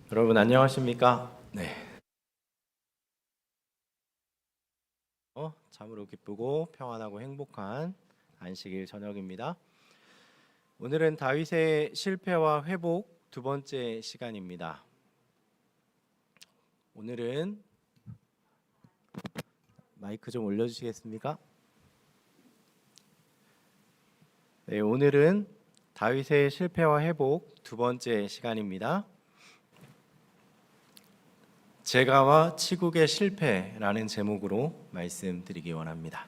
여러분 안녕하십니까? 네. 참으로 기쁘고 평안하고 행복한 안식일 저녁입니다. 오늘은 다윗의 실패와 회복 두 번째 시간입니다. 오늘은 마이크 좀 올려주시겠습니까? 네, 오늘은 다윗의 실패와 회복 두 번째 시간입니다. 제가와 치국의 실패라는 제목으로 말씀드리기 원합니다.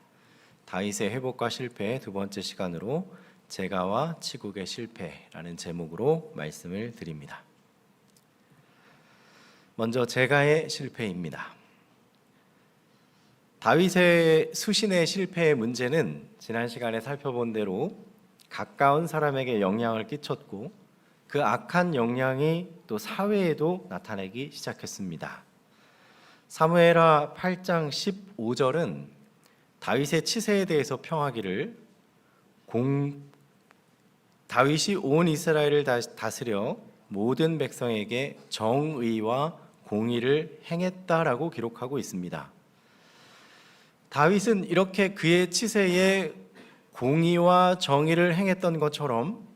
다윗의 회복과 실패의 두 번째 시간으로 제가와 치국의 실패라는 제목으로 말씀을 드립니다. 먼저 제가의 실패입니다. 다윗의 수신의 실패의 문제는 지난 시간에 살펴본 대로 가까운 사람에게 영향을 끼쳤고 그 악한 영향이 또 사회에도 나타나기 시작했습니다. 사무엘하 8장 15절은 다윗의 치세에 대해서 평하기를 다윗이 온 이스라엘을 다스려 모든 백성에게 정의와 공의를 행했다라고 기록하고 있습니다. 다윗은 이렇게 그의 치세에 공의와 정의를 행했던 것처럼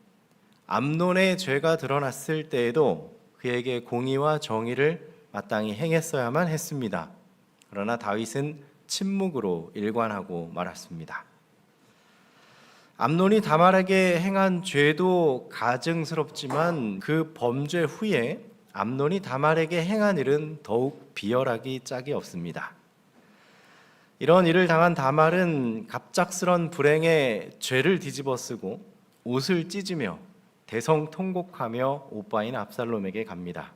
암논의 죄가 드러났을 때에도 그에게 공의와 정의를 마땅히 행했어야만 했습니다. 그러나 다윗은 침묵으로 일관하고 말았습니다. 암논이 다말에게 행한 죄도 가증스럽지만 그 범죄 후에 암논이 다말에게 행한 일은 더욱 비열하기 짝이 없습니다. 이런 일을 당한 다말은 갑작스런 불행에 죄를 뒤집어쓰고 옷을 찢으며 대성통곡하며 오빠인 압살롬에게 갑니다.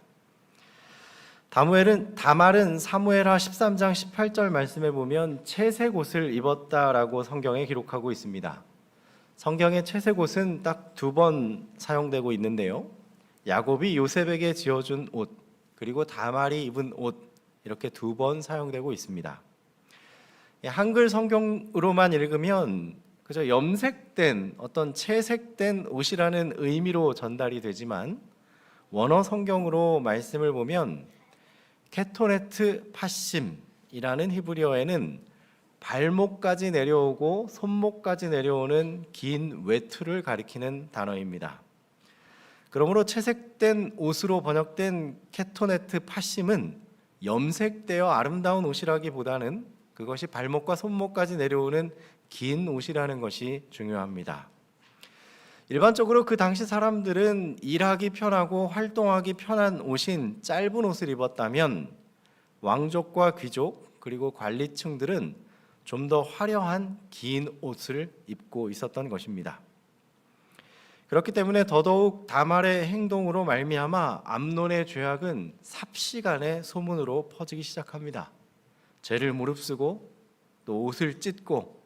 다말은 사무엘하 13장 18절 말씀에 보면 채색 옷을 입었다라고 성경에 기록하고 있습니다. 성경의 채색 옷은 딱 두 번 사용되고 있는데요. 야곱이 요셉에게 지어준 옷, 그리고 다말이 입은 옷, 이렇게 두 번 사용되고 있습니다. 한글 성경으로만 읽으면 그저 염색된 어떤 채색된 옷이라는 의미로 전달이 되지만 원어 성경으로 말씀을 보면 케토네트 파심이라는 히브리어에는 발목까지 내려오고 손목까지 내려오는 긴 외투를 가리키는 단어입니다. 그러므로 채색된 옷으로 번역된 케토네트 파심은 염색되어 아름다운 옷이라기보다는 그것이 발목과 손목까지 내려오는 긴 옷이라는 것이 중요합니다. 일반적으로 그 당시 사람들은 일하기 편하고 활동하기 편한 옷인 짧은 옷을 입었다면 왕족과 귀족 그리고 관리층들은 좀 더 화려한 긴 옷을 입고 있었던 것입니다. 그렇기 때문에 더더욱 다말의 행동으로 말미암아 암논의 죄악은 삽시간에 소문으로 퍼지기 시작합니다. 죄를 무릅쓰고 또 옷을 찢고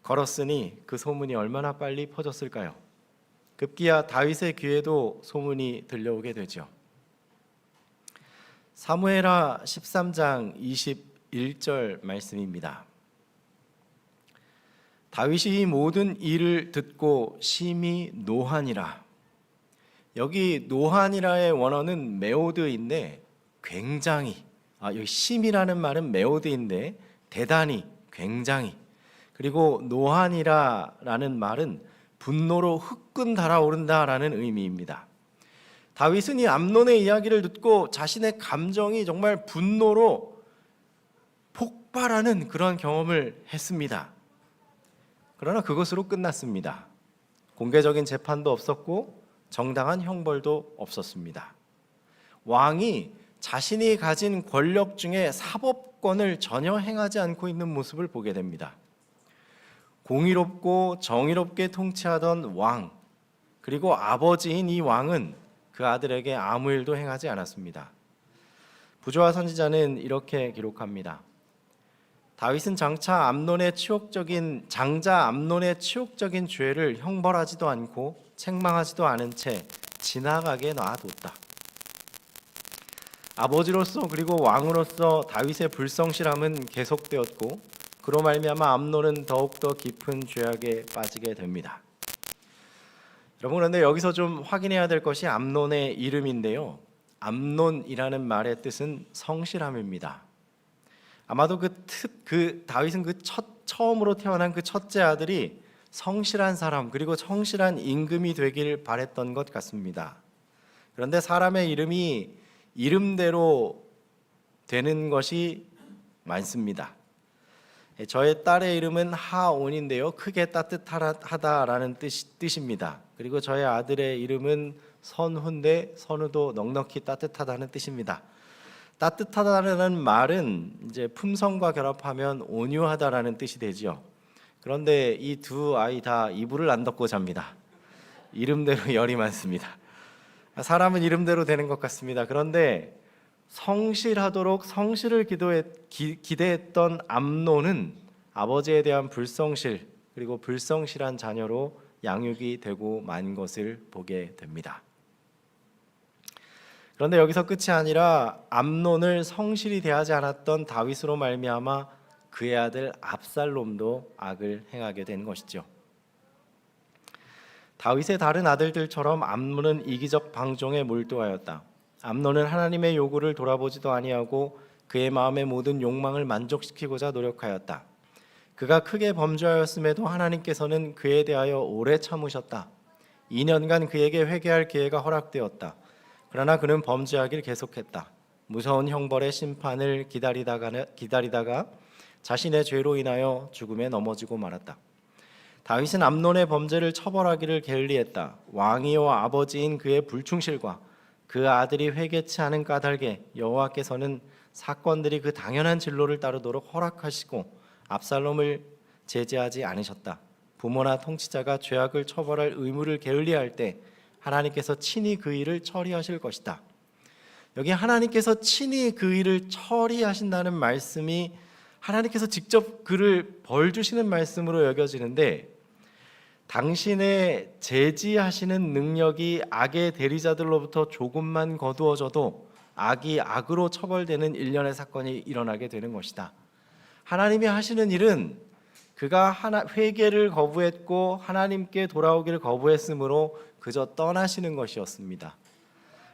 걸었으니 그 소문이 얼마나 빨리 퍼졌을까요? 급기야 다윗의 귀에도 소문이 들려오게 되죠. 사무엘하 13장 21절 말씀입니다. 다윗이 이 모든 일을 듣고 심히 노하니라. 여기 노하니라의 원어는 메오드인데 굉장히, 여기 심이라는 말은 메오드인데 대단히, 굉장히, 그리고 노하니라라는 말은 분노로 후끈 달아오른다라는 의미입니다. 다윗은 이 암논의 이야기를 듣고 자신의 감정이 정말 분노로 폭발하는 그런 경험을 했습니다. 그러나 그것으로 끝났습니다. 공개적인 재판도 없었고 정당한 형벌도 없었습니다. 왕이 자신이 가진 권력 중에 사법권을 전혀 행하지 않고 있는 모습을 보게 됩니다. 공의롭고 정의롭게 통치하던 왕, 그리고 아버지인 이 왕은 그 아들에게 아무 일도 행하지 않았습니다. 부조와 선지자는 이렇게 기록합니다. 다윗은 장자 암논의 치욕적인 죄를 형벌하지도 않고 책망하지도 않은 채 지나가게 놔뒀다. 아버지로서 그리고 왕으로서 다윗의 불성실함은 계속되었고 그로 말미암아 암논은 더욱더 깊은 죄악에 빠지게 됩니다. 여러분, 그런데 여기서 좀 확인해야 될 것이 암논의 이름인데요. 암논이라는 말의 뜻은 성실함입니다. 아마도 다윗은 처음으로 태어난 그 첫째 아들이 성실한 사람 그리고 성실한 임금이 되길 바랬던 것 같습니다. 그런데 사람의 이름이 이름대로 되는 것이 많습니다. 저의 딸의 이름은 하온인데요, 크게 따뜻하다라는 뜻입니다. 그리고 저의 아들의 이름은 선후인데 선후도 넉넉히 따뜻하다는 뜻입니다. 따뜻하다는 말은 이제 품성과 결합하면 온유하다라는 뜻이 되지요. 그런데 이 두 아이 다 이불을 안 덮고 잡니다. 이름대로 열이 많습니다. 사람은 이름대로 되는 것 같습니다. 그런데 성실하도록 성실을 기대했던 암논은 아버지에 대한 불성실 그리고 불성실한 자녀로 양육이 되고 만 것을 보게 됩니다. 그런데 여기서 끝이 아니라 암논을 성실히 대하지 않았던 다윗으로 말미암아 그의 아들 압살롬도 악을 행하게 된 것이죠. 다윗의 다른 아들들처럼 암논은 이기적 방종에 몰두하였다. 암논은 하나님의 요구를 돌아보지도 아니하고 그의 마음의 모든 욕망을 만족시키고자 노력하였다. 그가 크게 범죄하였음에도 하나님께서는 그에 대하여 오래 참으셨다. 2년간 그에게 회개할 기회가 허락되었다. 그러나 그는 범죄하길 계속했다. 무서운 형벌의 심판을 기다리다가 자신의 죄로 인하여 죽음에 넘어지고 말았다. 다윗은 암논의 범죄를 처벌하기를 게을리했다. 왕이요 아버지인 그의 불충실과 그 아들이 회개치 않은 까닭에 여호와께서는 사건들이 그 당연한 진로를 따르도록 허락하시고 압살롬을 제재하지 않으셨다. 부모나 통치자가 죄악을 처벌할 의무를 게을리할 때 하나님께서 친히 그 일을 처리하실 것이다. 여기 하나님께서 친히 그 일을 처리하신다는 말씀이 하나님께서 직접 그를 벌 주시는 말씀으로 여겨지는데, 당신의 제지하시는 능력이 악의 대리자들로부터 조금만 거두어져도 악이 악으로 처벌되는 일련의 사건이 일어나게 되는 것이다. 하나님이 하시는 일은 그가 회개를 거부했고 하나님께 돌아오기를 거부했으므로 그저 떠나시는 것이었습니다.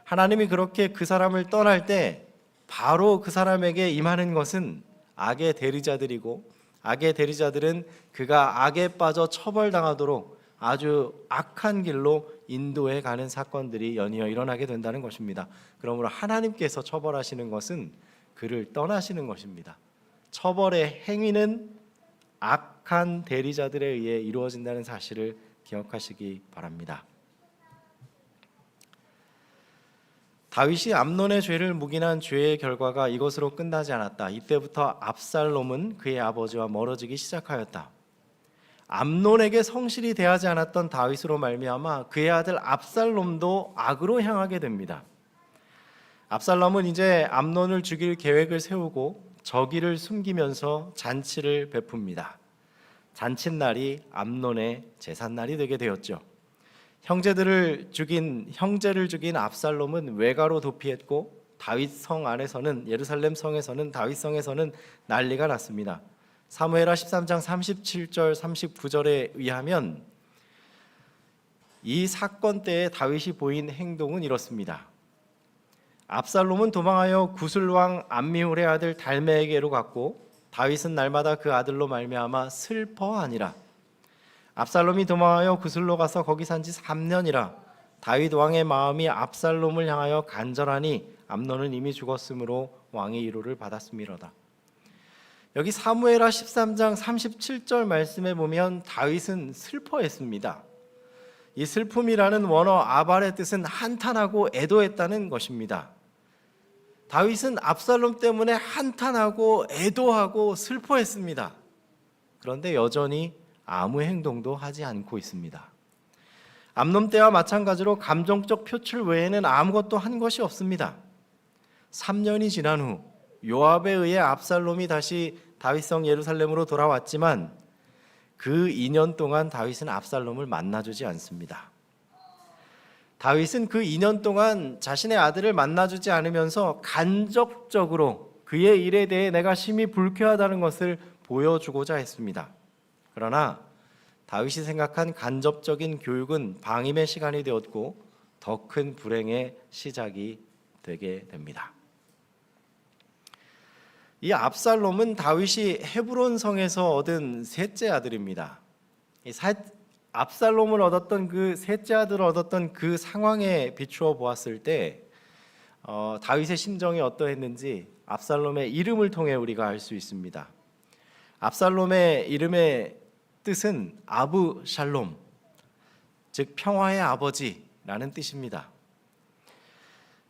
하나님이 그렇게 그 사람을 떠날 때 바로 그 사람에게 임하는 것은 악의 대리자들이고, 악의 대리자들은 그가 악에 빠져 처벌당하도록 아주 악한 길로 인도해 가는 사건들이 연이어 일어나게 된다는 것입니다. 그러므로 하나님께서 처벌하시는 것은 그를 떠나시는 것입니다. 처벌의 행위는 악한 대리자들에 의해 이루어진다는 사실을 기억하시기 바랍니다. 다윗이 암논의 죄를 묵인한 죄의 결과가 이것으로 끝나지 않았다. 이때부터 압살롬은 그의 아버지와 멀어지기 시작하였다. 암논에게 성실히 대하지 않았던 다윗으로 말미암아 그의 아들 압살롬도 악으로 향하게 됩니다. 압살롬은 이제 암논을 죽일 계획을 세우고 저기를 숨기면서 잔치를 베풉니다. 잔칫날이 암논의 제삿날이 되게 되었죠. 형제를 죽인 압살롬은 외가로 도피했고 다윗 성 안에서는, 예루살렘 성에서는, 다윗 성에서는 난리가 났습니다. 사무엘하 13장 37절 39절에 의하면 이 사건 때에 다윗이 보인 행동은 이렇습니다. 압살롬은 도망하여 구슬왕 암미울의 아들 달메에게로 갔고 다윗은 날마다 그 아들로 말미암아 슬퍼하니라. 압살롬이 도망하여 구슬로 가서 거기 산지 3년이라. 다윗 왕의 마음이 압살롬을 향하여 간절하니 암논은 이미 죽었으므로 왕의 위로를 받았음이로다. 여기 사무엘하 13장 37절 말씀에 보면 다윗은 슬퍼했습니다. 이 슬픔이라는 원어 아발의 뜻은 한탄하고 애도했다는 것입니다. 다윗은 압살롬 때문에 한탄하고 애도하고 슬퍼했습니다. 그런데 여전히 아무 행동도 하지 않고 있습니다. 암논 때와 마찬가지로 감정적 표출 외에는 아무것도 한 것이 없습니다. 3년이 지난 후 요압에 의해 압살롬이 다시 다윗성 예루살렘으로 돌아왔지만 그 2년 동안 다윗은 압살롬을 만나주지 않습니다. 다윗은 그 2년 동안 자신의 아들을 만나주지 않으면서 간접적으로 그의 일에 대해 내가 심히 불쾌하다는 것을 보여주고자 했습니다. 그러나 다윗이 생각한 간접적인 교육은 방임의 시간이 되었고 더 큰 불행의 시작이 되게 됩니다. 이 압살롬은 다윗이 헤브론 성에서 얻은 셋째 아들입니다. 압살롬을 얻었던 그 셋째 아들을 얻었던 그 상황에 비추어 보았을 때 다윗의 심정이 어떠했는지 압살롬의 이름을 통해 우리가 알 수 있습니다. 압살롬의 이름의 뜻은 아브샬롬, 즉 평화의 아버지라는 뜻입니다.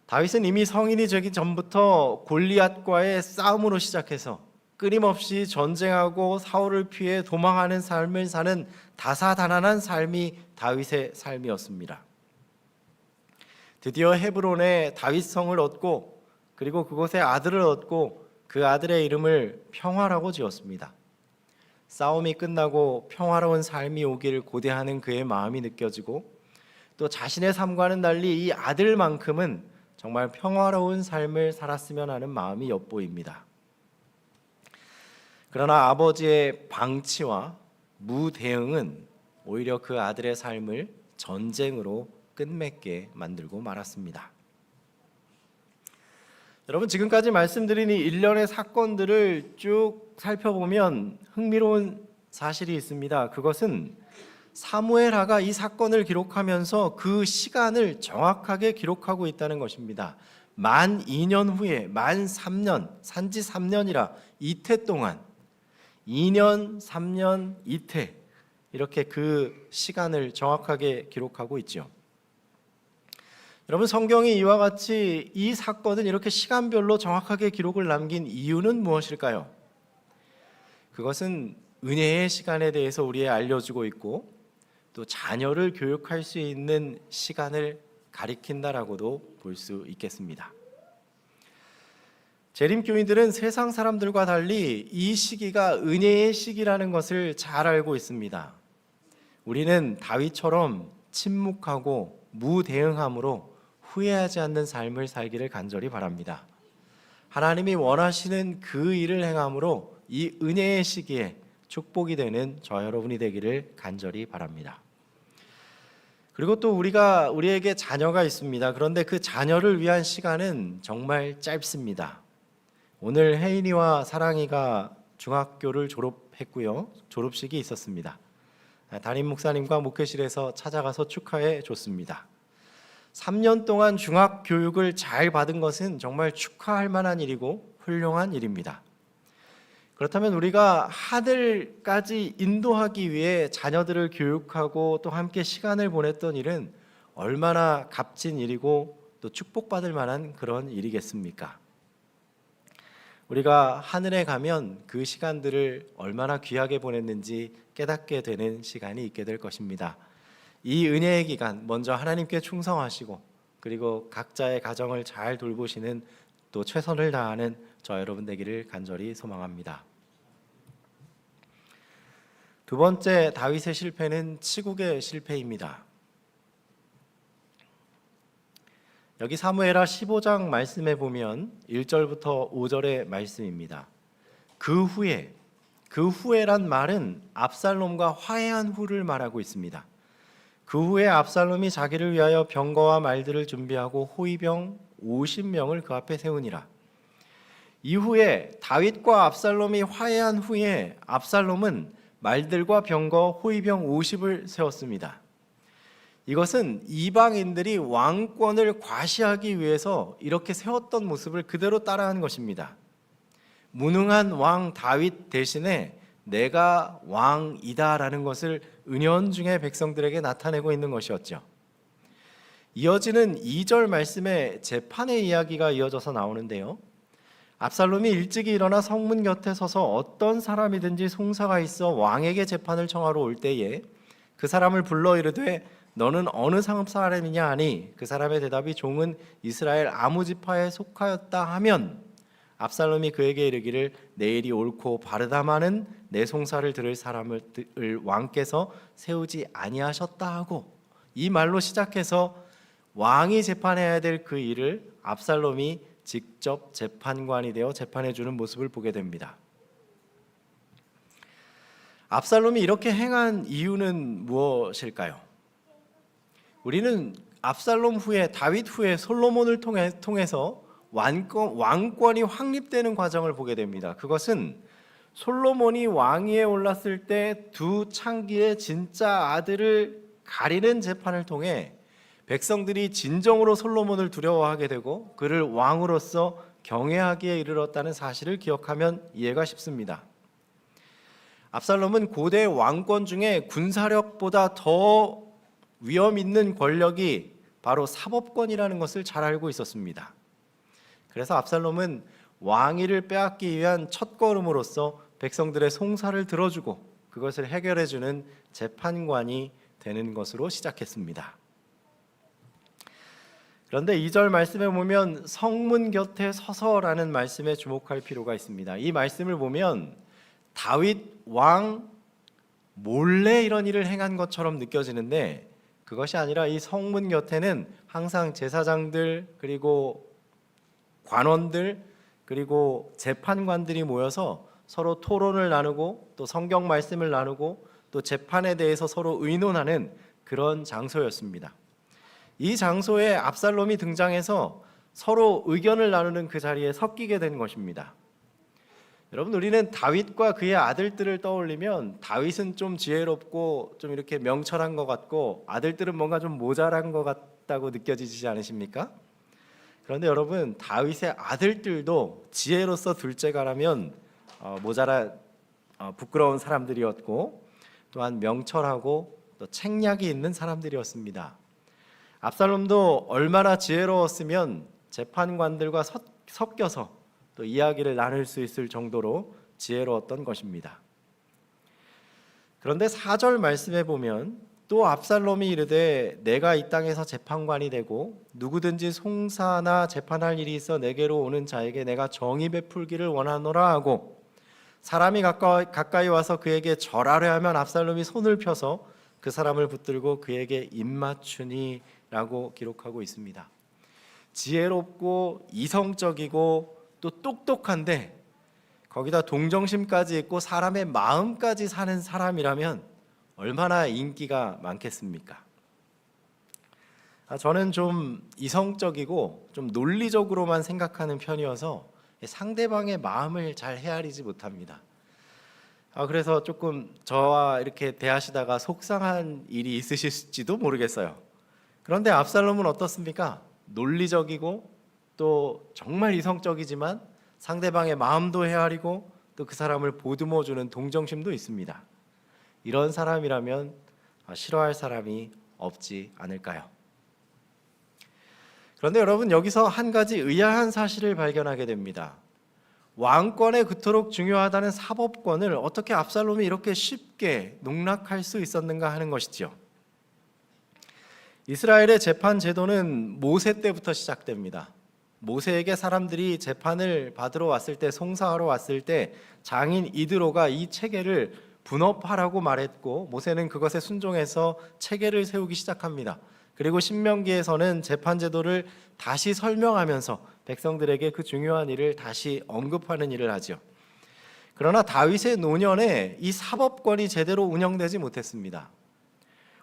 다윗은 이미 성인이 되기 전부터 골리앗과의 싸움으로 시작해서 끊임없이 전쟁하고 사울을 피해 도망하는 삶을 사는 다사다난한 삶이 다윗의 삶이었습니다. 드디어 헤브론에 다윗성을 얻고 그리고 그곳에 아들을 얻고 그 아들의 이름을 평화라고 지었습니다. 싸움이 끝나고 평화로운 삶이 오기를 고대하는 그의 마음이 느껴지고 또 자신의 삶과는 달리 이 아들만큼은 정말 평화로운 삶을 살았으면 하는 마음이 엿보입니다. 그러나 아버지의 방치와 무대응은 오히려 그 아들의 삶을 전쟁으로 끝맺게 만들고 말았습니다. 여러분, 지금까지 말씀드린 이 일련의 사건들을 쭉 살펴보면 흥미로운 사실이 있습니다. 그것은 사무엘하가 이 사건을 기록하면서 그 시간을 정확하게 기록하고 있다는 것입니다. 만 2년 후에 만 3년, 산지 3년이라 이태 동안 2년, 3년, 이태 이렇게 그 시간을 정확하게 기록하고 있죠. 여러분, 성경이 이와 같이 이 사건은 이렇게 시간별로 정확하게 기록을 남긴 이유는 무엇일까요? 그것은 은혜의 시간에 대해서 우리에 알려주고 있고 또 자녀를 교육할 수 있는 시간을 가리킨다라고도 볼 수 있겠습니다. 재림교인들은 세상 사람들과 달리 이 시기가 은혜의 시기라는 것을 잘 알고 있습니다. 우리는 다윗처럼 침묵하고 무대응함으로 후회하지 않는 삶을 살기를 간절히 바랍니다. 하나님이 원하시는 그 일을 행함으로 이 은혜의 시기에 축복이 되는 저 여러분이 되기를 간절히 바랍니다. 그리고 또 우리에게 자녀가 있습니다. 그런데 그 자녀를 위한 시간은 정말 짧습니다. 오늘 혜인이와 사랑이가 중학교를 졸업했고요. 졸업식이 있었습니다. 담임 목사님과 목회실에서 찾아가서 축하해 줬습니다. 3년 동안 중학 교육을 잘 받은 것은 정말 축하할 만한 일이고 훌륭한 일입니다. 그렇다면 우리가 하늘까지 인도하기 위해 자녀들을 교육하고 또 함께 시간을 보냈던 일은 얼마나 값진 일이고 또 축복받을 만한 그런 일이겠습니까? 우리가 하늘에 가면 그 시간들을 얼마나 귀하게 보냈는지 깨닫게 되는 시간이 있게 될 것입니다. 이 은혜의 기간 먼저 하나님께 충성하시고 그리고 각자의 가정을 잘 돌보시는 또 최선을 다하는 저 여러분 되기를 간절히 소망합니다. 두 번째 다윗의 실패는 치국의 실패입니다. 여기 사무엘하 15장 말씀에 보면 1절부터 5절의 말씀입니다. 그 후에란 말은 압살롬과 화해한 후를 말하고 있습니다. 그 후에 압살롬이 자기를 위하여 병거와 말들을 준비하고 호위병 50명을 그 앞에 세우니라. 이후에 다윗과 압살롬이 화해한 후에 압살롬은 말들과 병거 호위병 50을 세웠습니다. 이것은 이방인들이 왕권을 과시하기 위해서 이렇게 세웠던 모습을 그대로 따라한 것입니다. 무능한 왕 다윗 대신에 내가 왕이다라는 것을 은연중에 백성들에게 나타내고 있는 것이었죠. 이어지는 2절 말씀에 재판의 이야기가 이어져서 나오는데요. 압살롬이 일찍이 일어나 성문 곁에 서서 어떤 사람이든지 송사가 있어 왕에게 재판을 청하러 올 때에 그 사람을 불러 이르되 너는 어느 상업 사람이냐 하니 그 사람의 대답이 종은 이스라엘 아무 지파에 속하였다 하면 압살롬이 그에게 이르기를 내일이 옳고 바르다마는 내 송사를 들을 사람을 왕께서 세우지 아니하셨다 하고 이 말로 시작해서 왕이 재판해야 될 그 일을 압살롬이 직접 재판관이 되어 재판해 주는 모습을 보게 됩니다. 압살롬이 이렇게 행한 이유는 무엇일까요? 우리는 압살롬 후에 다윗 후에 솔로몬을 통해서 왕권이 확립되는 과정을 보게 됩니다. 그것은 솔로몬이 왕위에 올랐을 때 두 창기의 진짜 아들을 가리는 재판을 통해 백성들이 진정으로 솔로몬을 두려워하게 되고 그를 왕으로서 경외하기에 이르렀다는 사실을 기억하면 이해가 쉽습니다. 압살롬은 고대 왕권 중에 군사력보다 더 위험 있는 권력이 바로 사법권이라는 것을 잘 알고 있었습니다. 그래서 압살롬은 왕위를 빼앗기 위한 첫걸음으로서 백성들의 송사를 들어주고 그것을 해결해주는 재판관이 되는 것으로 시작했습니다. 그런데 2절 말씀에 보면 성문 곁에 서서라는 말씀에 주목할 필요가 있습니다. 이 말씀을 보면 다윗 왕 몰래 이런 일을 행한 것처럼 느껴지는데 그것이 아니라 이 성문 곁에는 항상 제사장들 그리고 관원들 그리고 재판관들이 모여서 서로 토론을 나누고 또 성경 말씀을 나누고 또 재판에 대해서 서로 의논하는 그런 장소였습니다. 이 장소에 압살롬이 등장해서 서로 의견을 나누는 그 자리에 섞이게 된 것입니다. 여러분, 우리는 다윗과 그의 아들들을 떠올리면 다윗은 좀 지혜롭고 좀 이렇게 명철한 것 같고 아들들은 뭔가 좀 모자란 것 같다고 느껴지지 않으십니까? 그런데 여러분, 다윗의 아들들도 지혜로서 둘째가라면 부끄러운 사람들이었고 또한 명철하고 또 책략이 있는 사람들이었습니다. 압살롬도 얼마나 지혜로웠으면 재판관들과 섞여서 또 이야기를 나눌 수 있을 정도로 지혜로웠던 것입니다. 그런데 4절 말씀에 보면 또 압살롬이 이르되 내가 이 땅에서 재판관이 되고 누구든지 송사나 재판할 일이 있어 내게로 오는 자에게 내가 정의 베풀기를 원하노라 하고 사람이 가까이 와서 그에게 절하려 하면 압살롬이 손을 펴서 그 사람을 붙들고 그에게 입맞추니 라고 기록하고 있습니다. 지혜롭고 이성적이고 또 똑똑한데 거기다 동정심까지 있고 사람의 마음까지 사는 사람이라면 얼마나 인기가 많겠습니까? 저는 좀 이성적이고 좀 논리적으로만 생각하는 편이어서 상대방의 마음을 잘 헤아리지 못합니다. 그래서 조금 저와 이렇게 대하시다가 속상한 일이 있으실지도 모르겠어요. 그런데 압살롬은 어떻습니까? 논리적이고 또 정말 이성적이지만 상대방의 마음도 헤아리고 또 그 사람을 보듬어주는 동정심도 있습니다. 이런 사람이라면 싫어할 사람이 없지 않을까요? 그런데 여러분, 여기서 한 가지 의아한 사실을 발견하게 됩니다. 왕권에 그토록 중요하다는 사법권을 어떻게 압살롬이 이렇게 쉽게 농락할 수 있었는가 하는 것이죠. 이스라엘의 재판 제도는 모세 때부터 시작됩니다. 모세에게 사람들이 재판을 받으러 왔을 때, 송사하러 왔을 때 장인 이드로가 이 체계를 분업하라고 말했고 모세는 그것에 순종해서 체계를 세우기 시작합니다. 그리고 신명기에서는 재판 제도를 다시 설명하면서 백성들에게 그 중요한 일을 다시 언급하는 일을 하죠. 그러나 다윗의 노년에 이 사법권이 제대로 운영되지 못했습니다.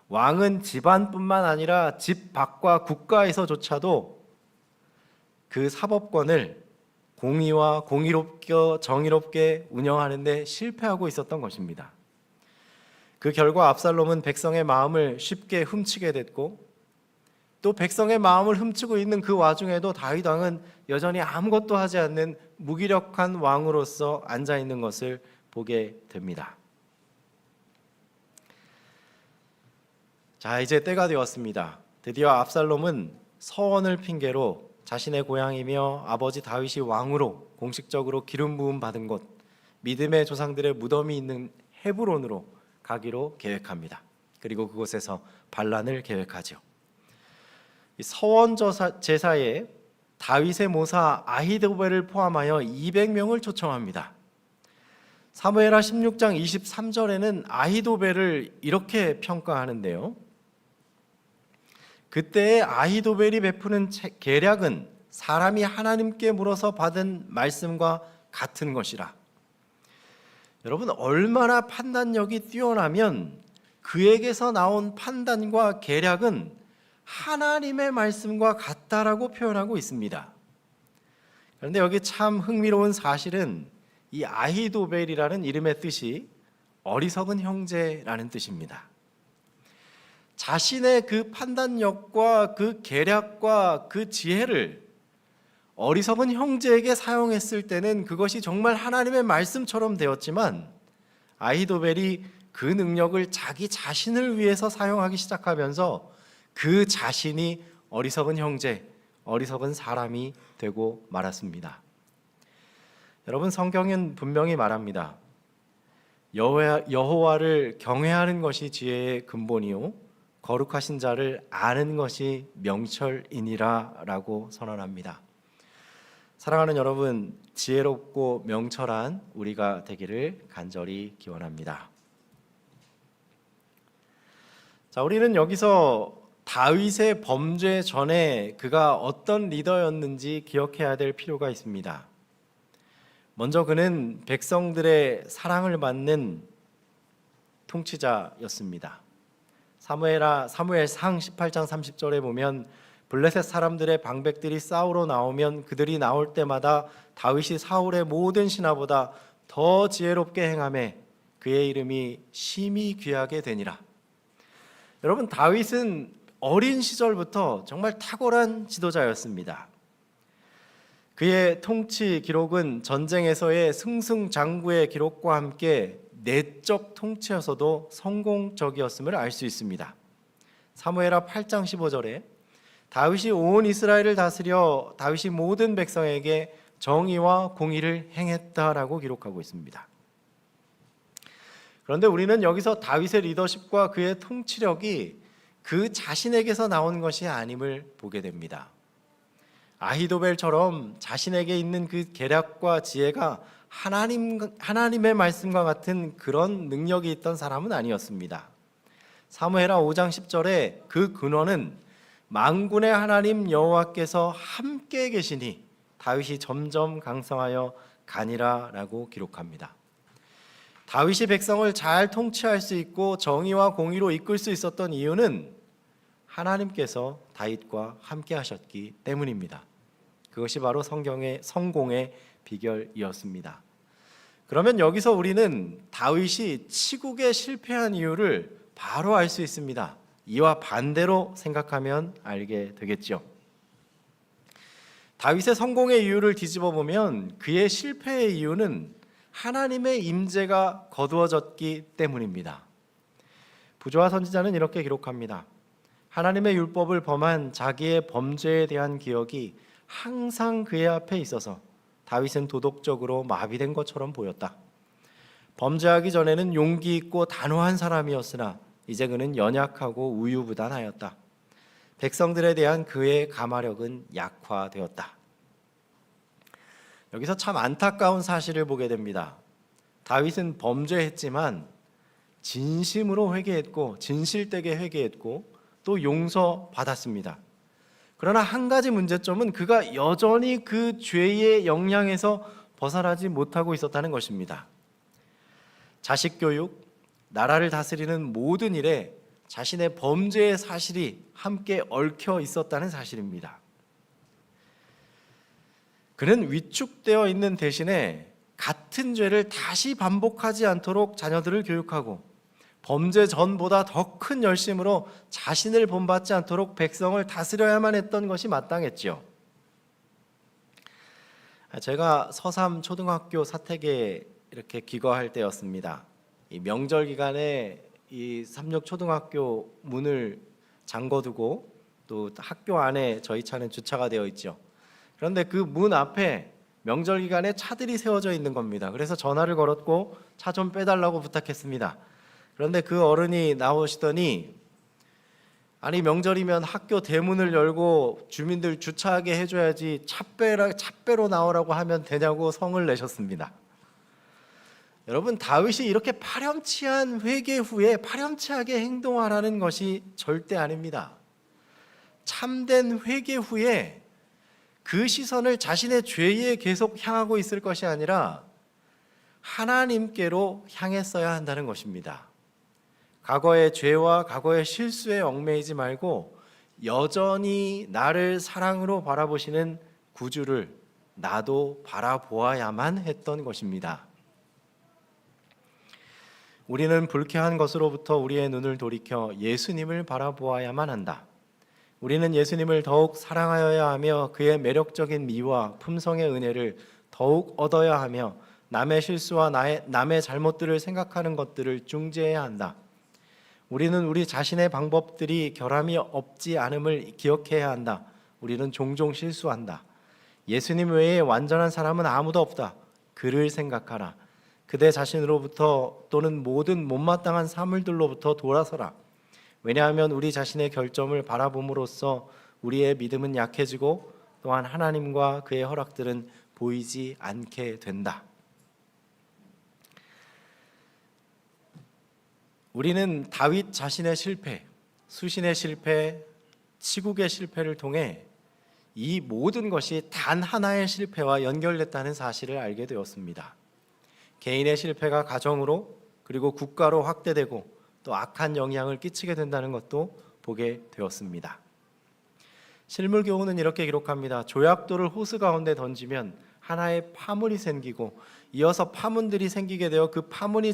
왕은 집안뿐만 아니라 집 밖과 국가에서조차도 그 사법권을 공의와 정의롭게 운영하는 데 실패하고 있었던 것입니다. 그 결과 압살롬은 백성의 마음을 쉽게 훔치게 됐고 또 백성의 마음을 훔치고 있는 그 와중에도 다윗 왕은 여전히 아무것도 하지 않는 무기력한 왕으로서 앉아 있는 것을 보게 됩니다. 자, 이제 때가 되었습니다. 드디어 압살롬은 서원을 핑계로 자신의 고향이며 아버지 다윗이 왕으로 공식적으로 기름 부음 받은 곳, 믿음의 조상들의 무덤이 있는 헤브론으로 가기로 계획합니다. 그리고 그곳에서 반란을 계획하죠. 서원 제사에 다윗의 모사 아히도벨을 포함하여 200명을 초청합니다. 사무엘하 16장 23절에는 아히도벨을 이렇게 평가하는데요. 그때의 아히도벨이 베푸는 계략은 사람이 하나님께 물어서 받은 말씀과 같은 것이라. 여러분, 얼마나 판단력이 뛰어나면 그에게서 나온 판단과 계략은 하나님의 말씀과 같다라고 표현하고 있습니다. 그런데 여기 참 흥미로운 사실은 이 아히도벨이라는 이름의 뜻이 어리석은 형제라는 뜻입니다. 자신의 그 판단력과 그 계략과 그 지혜를 어리석은 형제에게 사용했을 때는 그것이 정말 하나님의 말씀처럼 되었지만, 아히도벨이 그 능력을 자기 자신을 위해서 사용하기 시작하면서 그 자신이 어리석은 형제, 어리석은 사람이 되고 말았습니다. 여러분, 성경은 분명히 말합니다. 여호와를 경외하는 것이 지혜의 근본이요 거룩하신 자를 아는 것이 명철이니라 라고 선언합니다. 사랑하는 여러분, 지혜롭고 명철한 우리가 되기를 간절히 기원합니다. 자, 우리는 여기서 다윗의 범죄 전에 그가 어떤 리더였는지 기억해야 될 필요가 있습니다. 먼저 그는 백성들의 사랑을 받는 통치자였습니다. 사무엘상 18장 30절에 보면 블레셋 사람들의 방백들이 싸우러 나오면 그들이 나올 때마다 다윗이 사울의 모든 신하보다 더 지혜롭게 행하매 그의 이름이 심히 귀하게 되니라. 여러분, 다윗은 어린 시절부터 정말 탁월한 지도자였습니다. 그의 통치 기록은 전쟁에서의 승승장구의 기록과 함께 내적 통치여서도 성공적이었음을 알 수 있습니다. 사무엘하 8장 15절에 다윗이 온 이스라엘을 다스려 다윗이 모든 백성에게 정의와 공의를 행했다라고 기록하고 있습니다. 그런데 우리는 여기서 다윗의 리더십과 그의 통치력이 그 자신에게서 나온 것이 아님을 보게 됩니다. 아히도벨처럼 자신에게 있는 그 계략과 지혜가 하나님의 말씀과 같은 그런 능력이 있던 사람은 아니었습니다. 사무엘하 5장 10절에 그 근원은 만군의 하나님 여호와께서 함께 계시니 다윗이 점점 강성하여 가니라라고 기록합니다. 다윗이 백성을 잘 통치할 수 있고 정의와 공의로 이끌 수 있었던 이유는 하나님께서 다윗과 함께 하셨기 때문입니다. 그것이 바로 성공의 비결이었습니다. 그러면 여기서 우리는 다윗이 치국에 실패한 이유를 바로 알 수 있습니다. 이와 반대로 생각하면 알게 되겠죠. 다윗의 성공의 이유를 뒤집어 보면 그의 실패의 이유는 하나님의 임재가 거두어졌기 때문입니다. 부조와 선지자는 이렇게 기록합니다. 하나님의 율법을 범한 자기의 범죄에 대한 기억이 항상 그의 앞에 있어서 다윗은 도덕적으로 마비된 것처럼 보였다. 범죄하기 전에는 용기 있고 단호한 사람이었으나 이제 그는 연약하고 우유부단하였다. 백성들에 대한 그의 감화력은 약화되었다. 여기서 참 안타까운 사실을 보게 됩니다. 다윗은 범죄했지만 진심으로 회개했고 진실되게 회개했고 또 용서받았습니다. 그러나 한 가지 문제점은 그가 여전히 그 죄의 영향에서 벗어나지 못하고 있었다는 것입니다. 자식 교육, 나라를 다스리는 모든 일에 자신의 범죄의 사실이 함께 얽혀 있었다는 사실입니다. 그는 위축되어 있는 대신에 같은 죄를 다시 반복하지 않도록 자녀들을 교육하고 범죄 전보다 더 큰 열심으로 자신을 본받지 않도록 백성을 다스려야만 했던 것이 마땅했죠. 제가 서삼 초등학교 사택에 이렇게 귀가할 때였습니다. 이 명절 기간에 이 삼육 초등학교 문을 잠궈두고 또 학교 안에 저희 차는 주차가 되어 있죠. 그런데 그 문 앞에 명절 기간에 차들이 세워져 있는 겁니다. 그래서 전화를 걸었고 차 좀 빼달라고 부탁했습니다. 그런데 그 어른이 나오시더니 아니 명절이면 학교 대문을 열고 주민들 주차하게 해줘야지 차 빼로 나오라고 하면 되냐고 성을 내셨습니다. 여러분, 다윗이 이렇게 파렴치한 회개 후에 파렴치하게 행동하라는 것이 절대 아닙니다. 참된 회개 후에 그 시선을 자신의 죄에 계속 향하고 있을 것이 아니라 하나님께로 향했어야 한다는 것입니다. 과거의 죄와 과거의 실수에 얽매이지 말고 여전히 나를 사랑으로 바라보시는 구주를 나도 바라보아야만 했던 것입니다. 우리는 불쾌한 것으로부터 우리의 눈을 돌이켜 예수님을 바라보아야만 한다. 우리는 예수님을 더욱 사랑하여야 하며 그의 매력적인 미와 품성의 은혜를 더욱 얻어야 하며 남의 실수와 남의 잘못들을 생각하는 것들을 중재해야 한다. 우리는 우리 자신의 방법들이 결함이 없지 않음을 기억해야 한다. 우리는 종종 실수한다. 예수님 외에 완전한 사람은 아무도 없다. 그를 생각하라. 그대 자신으로부터 또는 모든 못마땅한 사물들로부터 돌아서라. 왜냐하면 우리 자신의 결점을 바라봄으로써 우리의 믿음은 약해지고 또한 하나님과 그의 허락들은 보이지 않게 된다. 우리는 다윗 자신의 실패, 수신의 실패, 치국의 실패를 통해 이 모든 것이 단 하나의 실패와 연결됐다는 사실을 알게 되었습니다. 개인의 실패가 가정으로 그리고 국가로 확대되고 또 악한 영향을 끼치게 된다는 것도 보게 되었습니다. 실물교훈은 이렇게 기록합니다. 조약돌을 호수 가운데 던지면 하나의 파문이 생기고 이어서 파문들이 생기게 되어 그 파문이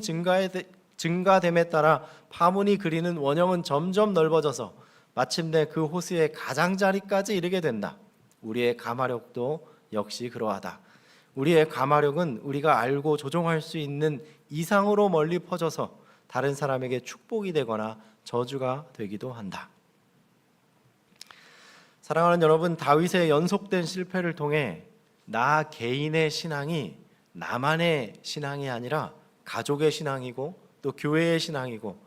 증가됨에 따라 파문이 그리는 원형은 점점 넓어져서 마침내 그 호수의 가장자리까지 이르게 된다. 우리의 감화력도 역시 그러하다. 우리의 감화력은 우리가 알고 조종할 수 있는 이상으로 멀리 퍼져서 다른 사람에게 축복이 되거나 저주가 되기도 한다. 사랑하는 여러분, 다윗의 연속된 실패를 통해 나 개인의 신앙이 나만의 신앙이 아니라 가족의 신앙이고 또 교회의 신앙이고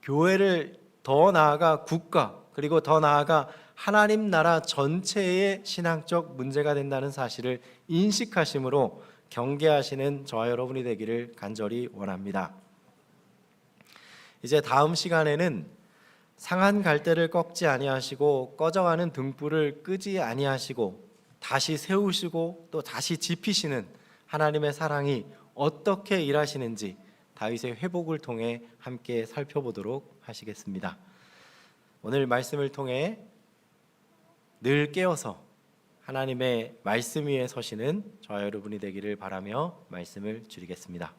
교회를 더 나아가 국가 그리고 더 나아가 하나님 나라 전체의 신앙적 문제가 된다는 사실을 인식하심으로 경계하시는 저와 여러분이 되기를 간절히 원합니다. 이제 다음 시간에는 상한 갈대를 꺾지 아니하시고 꺼져가는 등불을 끄지 아니하시고 다시 세우시고 또 다시 지피시는 하나님의 사랑이 어떻게 일하시는지 다윗의 회복을 통해 함께 살펴보도록 하시겠습니다. 오늘 말씀을 통해 늘 깨어서 하나님의 말씀 위에 서시는 저와 여러분이 되기를 바라며 말씀을 줄이겠습니다.